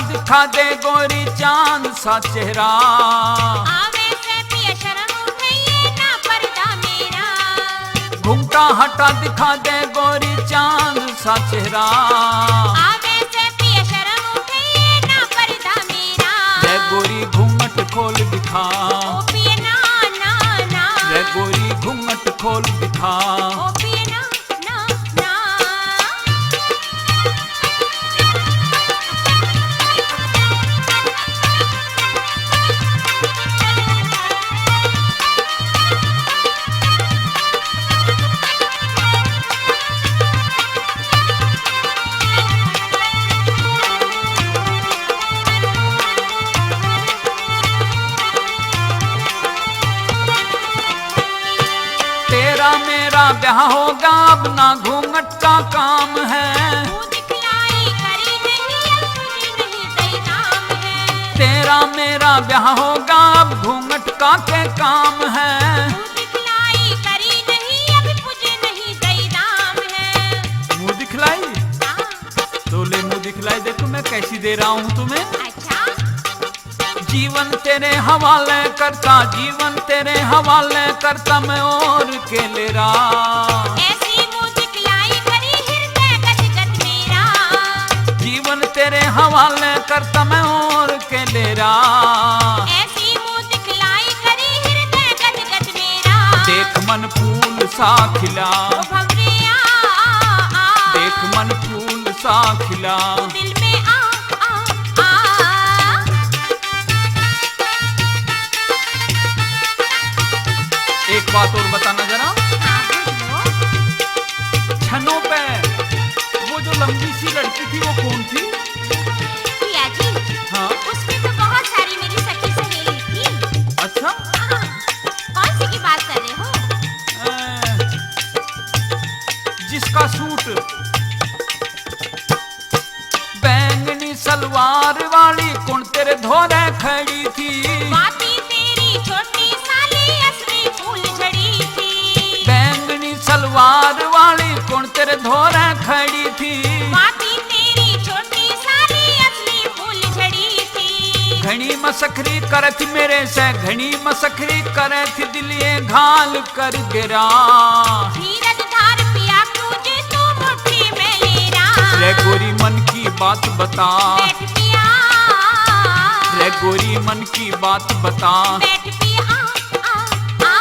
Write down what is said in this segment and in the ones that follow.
दिखा दे गोरी चांद सा चेहरा। आवे से पिया शर्म उठे ये ना पर्दा मेरा। घूंघटा हटा दिखा दे गोरी चांद सा चेहरा। आवे से पिया शर्म उठे ये ना पर्दा मेरा। रे गोरी घूंघट खोल दिखा। ओ पिया ना ना ना। रे गोरी घूंघट खोल दिखा। ओ पिया ना ना ना। तेरा मेरा ब्याह होगा अब ना घूंघट का काम है। मुँह दिखलाई करी नहीं अब मुझे नहीं दई नाम है। तेरा मेरा ब्याह होगा अब घूंघट का के काम है। मुँह दिखलाई करी नहीं अब मुझे नहीं दई नाम है। मुंह दिखलाई हाँ, तो ले मुंह दिखलाई, देखो मैं कैसी दे रहा हूँ तुम्हें। अच्छा जीवन तेरे हवाले करता, जीवन तेरे हवाले करता मैं और के ले रहा। ऐसी मुँह दिखलाई करी हृदय गदगद मेरा। जीवन तेरे हवाले करता मैं और के ले रहा। ऐसी मुँह दिखलाई करी हृदय गदगद मेरा। देख मन फूल सा खिला। ओ भंवरिया आ, देख मन फूल सा खिला। दिल में आ। एक बात और बताना जरा, हाँ, बोलो। छनों पे वो जो लंबी सी लड़की थी वो कौन थी? पिया जी, हाँ उसमें तो बहुत सारी मेरी सखी सहेली थी। अच्छा। हाँ, कौन सी की बात कर रहे हो? जिसका सूट बैंगनी सलवार वाली कौन तेरे धोरे खड़ी थी। बाती तेरी छोटी साली असली फूल झड़ी थी। बैंगनी सलवार वाली कौन तेरे धोरे खड़ी थी। बाती तेरी छोटी साली असली फूल झड़ी थी। घनी मसखरी करे थी मेरे से, घनी मसखरी करे थी दिलिये घाल कर गिरा। धीरज धार पिया तुझे तू मुट्ठी में ले रहा। रे गोरी मन की बात बता। बैठ पिया। रे गोरी मन की बात बता। बैठ पिया आ, आ।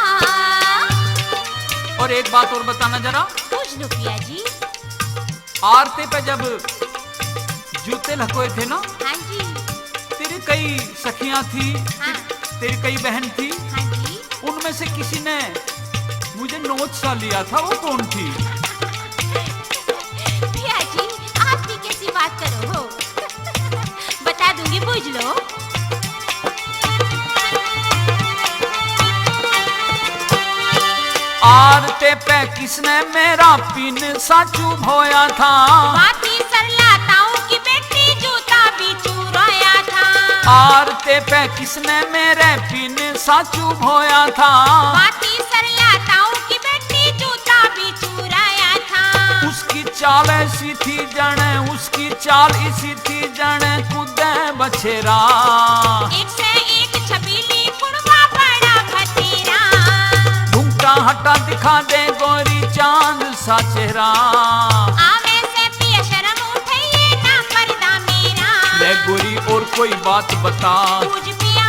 और एक बात और बताना जरा, पूछ लो पिया जी। आरते पे जब जूते लकोए थे ना, हाँ जी, तेरी कई सखियां थी, हाँ, तेरी कई बहन थी, हाँ जी। उनमें से किसी ने मुझे नोच सा लिया था, वो कौन थी? पिया जी, आप भी कैसी बात करो हो? बता दूंगी, पूछ लो। आरते पे किसने मेरा पिन सा चुभोया था। बाती सरलाताओं की बेटी जूता भी चुराया था। आरते पे किसने मेरे पिन सा चुभोया था। बाती सरलाताओं की बेटी जूता भी चुराया था। उसकी चाल ऐसी थी जने, उसकी चाल इसी थी जने कूदे बछेरा। एक से एक छबीली कुड़वा बड़ा भतेरा। घूंघटा हटा दिखा दे गोरी चांद सा चेहरा। आवे से पिया शर्म उठे ये ना पर्दा मेरा। ले गोरी और कोई बात बता। पूछ पिया।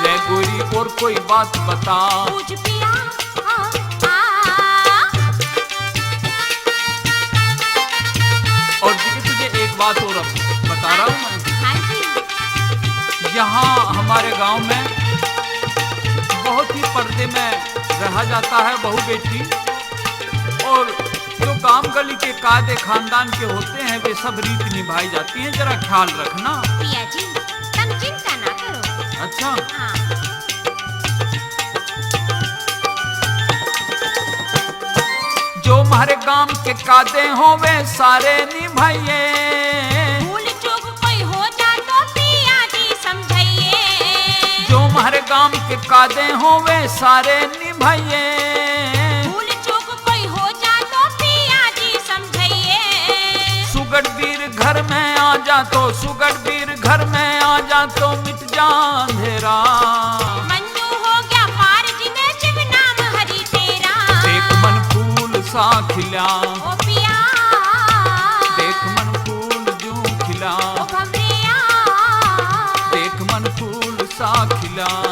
ले गोरी और कोई बात बता। पूछ पिया आ। और देखिए तुझे एक बात और बता रहा हूँ मैं। हाँ जी, यहाँ हमारे गांव में बहुत ही पर्दे में रहा जाता है बहू बेटी, और जो गांव गली के कायदे खानदान के होते हैं वे सब रीत निभाई जाती हैं, जरा ख्याल रखना। पिया जी, तुम चिंता ना करो। अच्छा। हाँ, जो हमारे गांव के कायदे हो वे सारे निभाइए। भूल चूक कोई हो जा तो पिया जी समझाइए। जो हमारे गांव के कायदे हो वे सारे निभाइए। भूल चूक कोई हो जा तो पिया जी समझाइए। सुगढ़ वीर घर में आ जा तो सुगढ़ वीर घर में आ जा तो मिट जा अंधेरा। मंजू हो गया पार जिन्हें शिव नाम हरि तेरा। देख मन फूल सा खिला, ओ पिया देख मन फूल जूं खिला, ओ भवरिया देख मन फूल सा खिला।